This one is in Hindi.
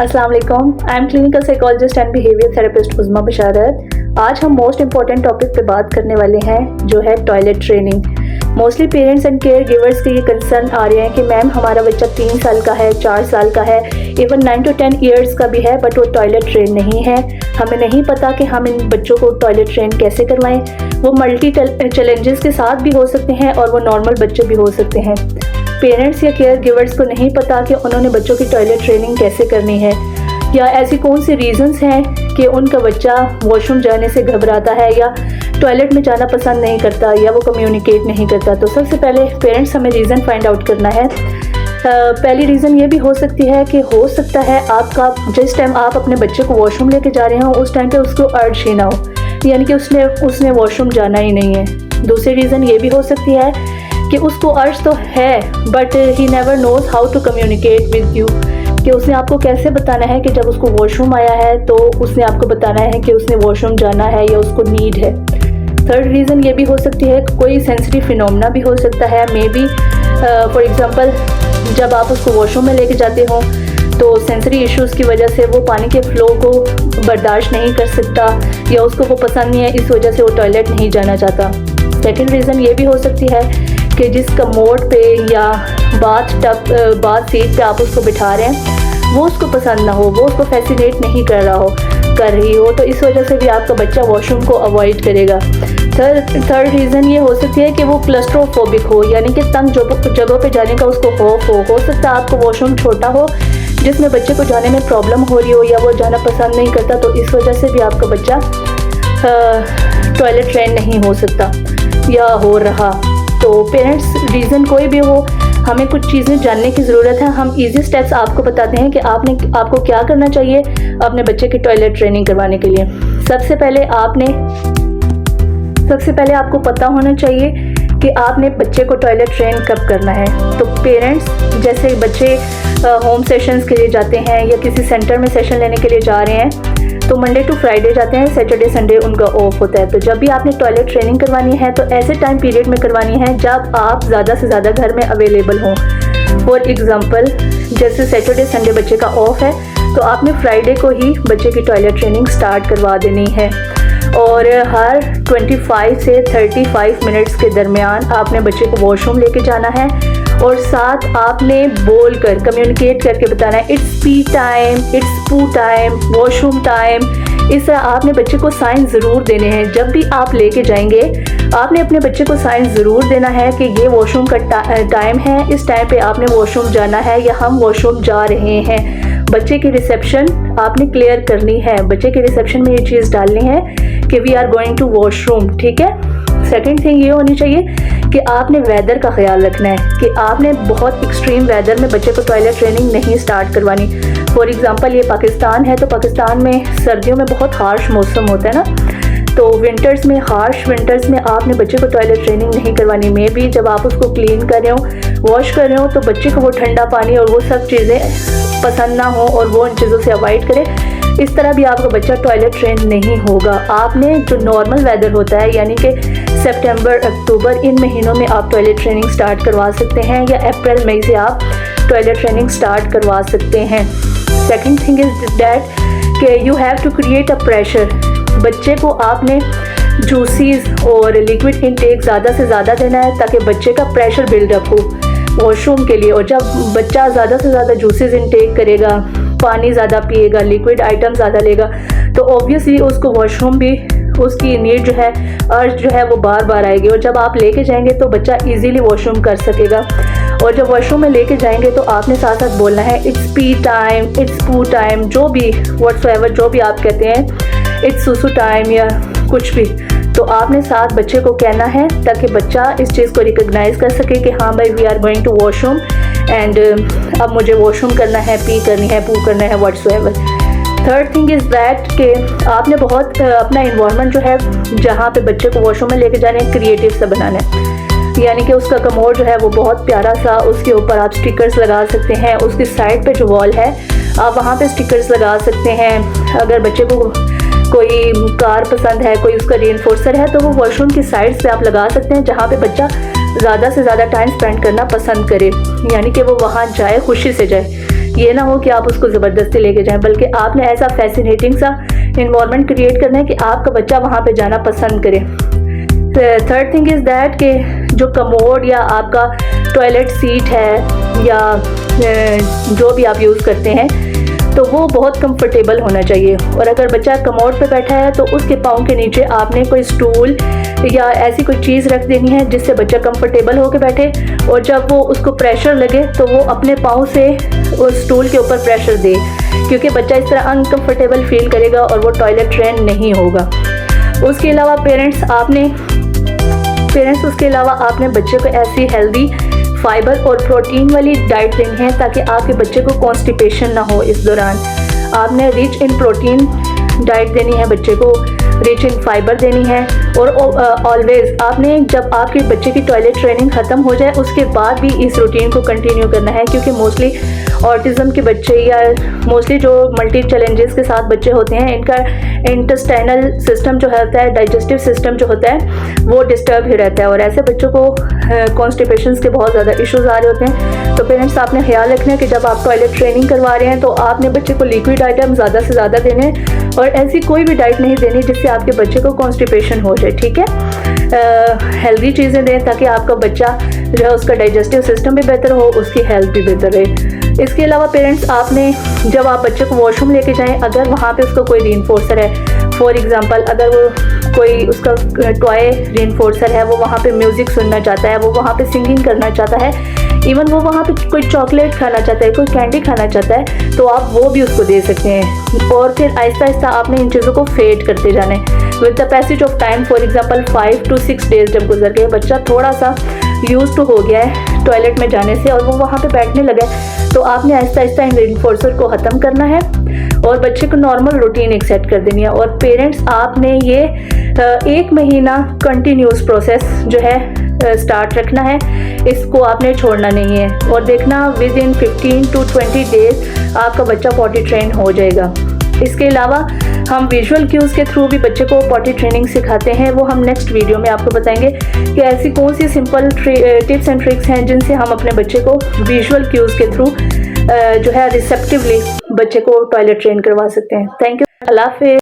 अस्सलाम वालेकुम। I am clinical psychologist and behaviour therapist Uzma Basharat. आज हम मोस्ट इम्पॉर्टेंट टॉपिक पे बात करने वाले हैं जो है toilet training. Mostly parents and care givers के ये कंसर्न आ रहे हैं कि मैम हमारा बच्चा 3 साल का है, 4 साल का है, इवन 9 to 10 ईयर्स का भी है, बट वो टॉयलेट ट्रेन नहीं है। हमें नहीं पता कि हम इन बच्चों को टॉयलेट ट्रेन कैसे करवाएं। वो मल्टी चैलेंजेस के साथ भी हो सकते हैं और वो नॉर्मल बच्चे भी हो सकते हैं। पेरेंट्स या केयर गिवर्स को नहीं पता कि उन्होंने बच्चों की टॉयलेट ट्रेनिंग कैसे करनी है, या ऐसी कौन सी रीज़न्स हैं कि उनका बच्चा वॉशरूम जाने से घबराता है या टॉयलेट में जाना पसंद नहीं करता या वो कम्युनिकेट नहीं करता। तो सबसे पहले पेरेंट्स हमें रीज़न फाइंड आउट करना है। पहली रीज़न ये भी हो सकती है कि हो सकता है आपका जिस टाइम आप अपने बच्चे को वॉशरूम लेके जा रहे हो उस टाइम पे उसको अर्ज ही ना हो, यानी कि उसने वॉशरूम जाना ही नहीं है। दूसरी रीज़न ये भी हो सकती है कि उसको अर्ज तो है but he never knows how to communicate with you, कि उसने आपको कैसे बताना है कि जब उसको वॉशरूम आया है तो उसने आपको बताना है कि उसने वॉशरूम जाना है या उसको नीड है। थर्ड रीज़न ये भी हो सकती है कोई सेंसिटिव फिनोमेना भी हो सकता है। मे बी फॉर एग्ज़ाम्पल जब आप उसको वॉशरूम में लेके जाते हो तो सेंसरी इश्यूज़ की वजह से वो पानी के फ़्लो को बर्दाश्त नहीं कर सकता या उसको वो पसंद नहीं है, इस वजह से वो टॉयलेट नहीं जाना चाहता। सेकेंड रीज़न ये भी हो सकती है कि जिस कमोड पे या बाथ सीट पे आप उसको बिठा रहे हैं वो उसको पसंद ना हो, वो उसको फैसिनेट नहीं कर रही हो, तो इस वजह से भी आपका बच्चा वॉशरूम को अवॉइड करेगा। थर्ड रीज़न ये हो सकती है कि वो क्लस्ट्रोफोबिक हो, यानी कि तंग जगहों पे जाने का उसको खौफ हो सकता है आपको वॉशरूम छोटा हो जिसमें बच्चे को जाने में प्रॉब्लम हो रही हो या वो जाना पसंद नहीं करता, तो इस वजह से भी आपका बच्चा टॉयलेट ट्रेन नहीं हो सकता या हो रहा। तो पेरेंट्स रीज़न कोई भी हो, हमें कुछ चीज़ें जानने की ज़रूरत है। हम इजी स्टेप्स आपको बताते हैं कि आपको क्या करना चाहिए अपने बच्चे की टॉयलेट ट्रेनिंग करवाने के लिए। सबसे पहले आपको पता होना चाहिए कि आपने बच्चे को टॉयलेट ट्रेन कब करना है। तो पेरेंट्स जैसे बच्चे होम सेशंस के लिए जाते हैं या किसी सेंटर में सेशन लेने के लिए जा रहे हैं तो मंडे टू फ्राइडे जाते हैं, सैटरडे संडे उनका ऑफ होता है। तो जब भी आपने टॉयलेट ट्रेनिंग करवानी है तो ऐसे टाइम पीरियड में करवानी है जब आप ज़्यादा से ज़्यादा घर में अवेलेबल हों। फॉर एग्ज़ाम्पल जैसे सैटरडे संडे बच्चे का ऑफ है तो आपने फ्राइडे को ही बच्चे की टॉयलेट ट्रेनिंग स्टार्ट करवा देनी है और हर 25 से 35 मिनट्स के दरमियान आपने बच्चे को वॉशरूम लेके जाना है और साथ आपने बोल कर कम्युनिकेट करके बताना है इट्स पी टाइम, इट्स पू टाइम, वॉशरूम टाइम। इस तरह आपने बच्चे को साइन ज़रूर देने हैं। जब भी आप लेके जाएंगे आपने अपने बच्चे को साइन ज़रूर देना है कि ये वॉशरूम का टाइम है, इस टाइम पे आपने वॉशरूम जाना है या हम वॉशरूम जा रहे हैं। बच्चे की रिसेप्शन आपने क्लियर करनी है, बच्चे के रिसेप्शन में ये चीज़ डालनी है कि we are going to washroom, ठीक है। सेकेंड थिंग ये होनी चाहिए कि आपने वेदर का ख्याल रखना है कि आपने बहुत एक्सट्रीम वेदर में बच्चे को टॉयलेट ट्रेनिंग नहीं स्टार्ट करवानी। फॉर एग्ज़ाम्पल ये पाकिस्तान है तो पाकिस्तान में सर्दियों में बहुत हार्श मौसम होता है ना, तो हार्श विंटर्स में आपने बच्चे को टॉयलेट ट्रेनिंग नहीं करवानी। मे भी जब आप उसको क्लीन कर रहे हो, वॉश कर रहे हो तो बच्चे को वो ठंडा पानी और वो सब चीज़ें पसंद ना हो और वो उन चीज़ों से अवॉइड करे। इस तरह भी आपका बच्चा टॉयलेट ट्रेन नहीं होगा। आपने जो नॉर्मल वेदर होता है यानी कि सितंबर, अक्टूबर, इन महीनों में आप टॉयलेट ट्रेनिंग स्टार्ट करवा सकते हैं या अप्रैल मई से आप टॉयलेट ट्रेनिंग स्टार्ट करवा सकते हैं। सेकेंड थिंग इज़ दैट कि you have to create a pressure. बच्चे को आपने जूसीज और लिक्विड इनटेक ज़्यादा से ज़्यादा देना है ताकि बच्चे का प्रेशर बिल्डअप हो वॉशरूम के लिए। और जब बच्चा ज़्यादा से ज़्यादा जूसेस इनटेक करेगा, पानी ज़्यादा पिएगा, लिक्विड आइटम ज़्यादा लेगा, तो ऑब्वियसली उसको वॉशरूम भी उसकी नीड जो है, अर्ज जो है वो बार बार आएगी। और जब आप लेके जाएंगे तो बच्चा इजीली वॉशरूम कर सकेगा। और जब वॉशरूम में लेके जाएंगे तो आपने साथ साथ बोलना है इट्स पी टाइम, इट्स पू टाइम, जो भी व्हाट्सएवर जो भी आप कहते हैं, इट्स सुसु टाइम या कुछ भी, तो आपने साथ बच्चे को कहना है ताकि बच्चा इस चीज़ को रिकग्नाइज़ कर सके कि हाँ भाई we are going to washroom and अब मुझे वॉशरूम करना है, पी करनी है, पू करना है, whatsoever. Third thing is that कि आपने बहुत अपना इन्वायरमेंट जो है जहाँ पे बच्चे को वॉशरूम में लेके जाने क्रिएटिव सा बनाना है, यानी कि उसका कमोड जो है वो बहुत प्यारा सा, उसके ऊपर आप स्टिकर्स लगा सकते हैं। उसकी साइड पे जो वॉल है आप वहाँ पे स्टिकर्स लगा सकते हैं। अगर बच्चे को कोई कार पसंद है, कोई उसका रीइंफोर्सर है, तो वो वॉशरूम की साइड्स पे आप लगा सकते हैं जहाँ पे बच्चा ज़्यादा से ज़्यादा टाइम स्पेंड करना पसंद करे, यानी कि वो वहाँ जाए, खुशी से जाए। ये ना हो कि आप उसको ज़बरदस्ती लेके जाएं, बल्कि आपने ऐसा फैसिनेटिंग सा इन्वायरमेंट क्रिएट करना है कि आपका बच्चा वहाँ पे जाना पसंद करे। थर्ड थिंग इज़ दैट कि जो कमोड या आपका टॉयलेट सीट है या जो भी आप यूज़ करते हैं तो वो बहुत कंफर्टेबल होना चाहिए। और अगर बच्चा कमोड पे बैठा है तो उसके पाँव के नीचे आपने कोई स्टूल या ऐसी कोई चीज़ रख देनी है जिससे बच्चा कंफर्टेबल होकर बैठे, और जब वो उसको प्रेशर लगे तो वो अपने पाँव से उस स्टूल के ऊपर प्रेशर दे, क्योंकि बच्चा इस तरह अनकंफर्टेबल फील करेगा और वो टॉयलेट ट्रेन नहीं होगा। उसके अलावा पेरेंट्स उसके अलावा आपने बच्चे को ऐसी हेल्दी फाइबर और प्रोटीन वाली डाइट देनी है ताकि आपके बच्चे को कॉन्स्टिपेशन ना हो। इस दौरान आपने रिच इन प्रोटीन डाइट देनी है, बच्चे को रिच इन फाइबर देनी है। और ऑलवेज आपने जब आपके बच्चे की टॉयलेट ट्रेनिंग ख़त्म हो जाए उसके बाद भी इस रूटीन को कंटिन्यू करना है, क्योंकि मोस्टली ऑटिज़म के बच्चे या मोस्टली जो मल्टी चैलेंजेस के साथ बच्चे होते हैं, इनका इंटेस्टाइनल सिस्टम जो होता है, डाइजेस्टिव सिस्टम जो होता है वो डिस्टर्ब ही रहता है, और ऐसे बच्चों को कॉन्स्टिपेशन के बहुत ज़्यादा इश्यूज आ रहे होते हैं। तो पेरेंट्स आपने ख्याल रखना है कि जब आप टॉयलेट ट्रेनिंग करवा रहे हैं तो आपने बच्चे को लिक्विड आइटम ज़्यादा से ज़्यादा देने हैं और ऐसी कोई भी डाइट नहीं देनी जिससे आपके बच्चे को कॉन्स्टिपेशन हो जाए, ठीक है। हेल्दी चीज़ें दें ताकि आपका बच्चा जो है उसका डाइजेस्टिव सिस्टम भी बेहतर हो, उसकी हेल्थ भी बेहतर रहे। इसके अलावा पेरेंट्स आपने जब आप बच्चे को वॉशरूम लेके जाएं, अगर वहाँ पे उसका कोई रीइंफोर्सर है, फॉर एग्जांपल अगर वो कोई उसका टॉय रीइंफोर्सर है, वो वहाँ पे म्यूज़िक सुनना चाहता है, वो वहाँ पे सिंगिंग करना चाहता है, इवन वो वहाँ पे कोई चॉकलेट खाना चाहता है, कोई कैंडी खाना चाहता है, तो आप वो भी उसको दे सकते हैं। और फिर आहिस्ता आहिस्ता आपने इन चीज़ों को फेड करते जाना है with the passage of time. For example 5 to 6 days जब गुजर गए, बच्चा थोड़ा सा यूज टू हो गया है टॉयलेट में जाने से और वो वहाँ पे बैठने लगा है, तो आपने आहिस्ता आहिस्ता इन रीइंफोर्सर को ख़त्म करना है और बच्चे को नॉर्मल रूटीन एक सेट कर देनी है। और पेरेंट्स आपने ये 1 महीना कंटिन्यूस प्रोसेस जो है स्टार्ट रखना है, इसको आपने छोड़ना नहीं है, और देखना विद इन 15 to 20 डेज आपका बच्चा पॉटी ट्रेन हो जाएगा। इसके अलावा हम विजुअल क्यूज़ के थ्रू भी बच्चे को पॉटी ट्रेनिंग सिखाते हैं, वो हम नेक्स्ट वीडियो में आपको बताएंगे कि ऐसी कौन सी सिंपल टिप्स एंड ट्रिक्स हैं जिनसे हम अपने बच्चे को विजुअल क्यूज़ के थ्रू जो है रिसेप्टिवली बच्चे को टॉयलेट ट्रेन करवा सकते हैं। थैंक यू, अल्लाह हाफ़िज़।